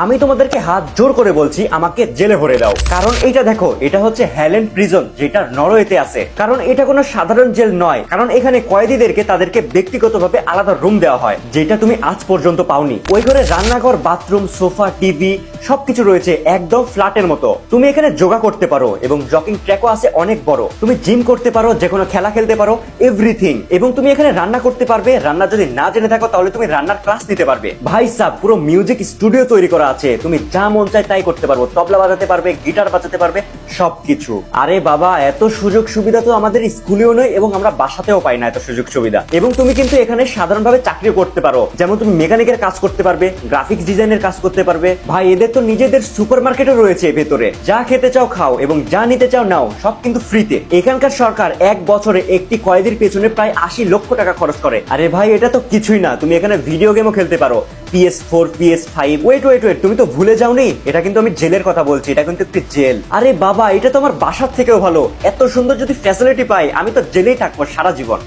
আমি তোমাদেরকে হাত জোর করে বলছি আমাকে জেলে ভরে দাও, কারণ এইটা দেখো, এটা হচ্ছে হ্যালেন্ড প্রিজন, যেটা নরওয়েতে আছে। কারণ এটা কোনো সাধারণ জেল নয়, কারণ এখানে কয়েদিদেরকে তাদেরকে ব্যক্তিগতভাবে আলাদা রুম দেওয়া হয়, যেটা তুমি আজ পর্যন্ত পাওনি। ওই ঘরে রান্নাঘর, বাথরুম, সোফা, টিভি সবকিছু রয়েছে একদম ফ্ল্যাটের মতো। তুমি এখানে যোগা করতে পারো এবং জগিং ট্র্যাকও আছে অনেক বড়। তুমি জিম করতে পারো, যে কোনো খেলা খেলতে পারো, এভরিথিং। এবং তুমি এখানে রান্না করতে পারবে। রান্না যদি না জেনে থাকো তাহলে তুমি রান্নার ক্লাস নিতে পারবে। ভাই সাব, পুরো মিউজিক স্টুডিও তৈরি করা আছে। তুমি যা মন চায় তাই করতে পারবো। তবলা বাজাতে পারবে, গিটার বাজাতে পারবে, সবকিছু। আরে বাবা, এত সুযোগ সুবিধা তো আমাদের স্কুলেও নয় এবং আমরা বাসাতেও পাই না এত সুযোগ সুবিধা। এবং তুমি কিন্তু এখানে সাধারণভাবে চাকরিও করতে পারো, যেমন তুমি মেকানিকের কাজ করতে পারবে, গ্রাফিক্স ডিজাইনের কাজ করতে পারবে। ভাই, এদের তো নিজেদের সুপার মার্কেটও রয়েছে ভেতরে। যা খেতে চাও খাও এবং যা নিতে চাও নাও, সব কিন্তু ফ্রিতে। এখানকার সরকার এক বছরে একটি কয়েদির পেছনে প্রায় 80 লক্ষ টাকা খরচ করে। আরে ভাই, এটা তো কিছুই না, তুমি এখানে ভিডিও গেমও খেলতে পারো, PS4, PS5। ওয়েট, তুমি তো ভুলে যাওনি, এটা কিন্তু আমি জেলের কথা বলছি, এটা কিন্তু একটি জেল। আরে বাবা, এটা তো আমার বাসার থেকেও ভালো। এত সুন্দর যদি ফ্যাসিলিটি পাই, আমি তো জেলেই থাকবো সারা জীবন।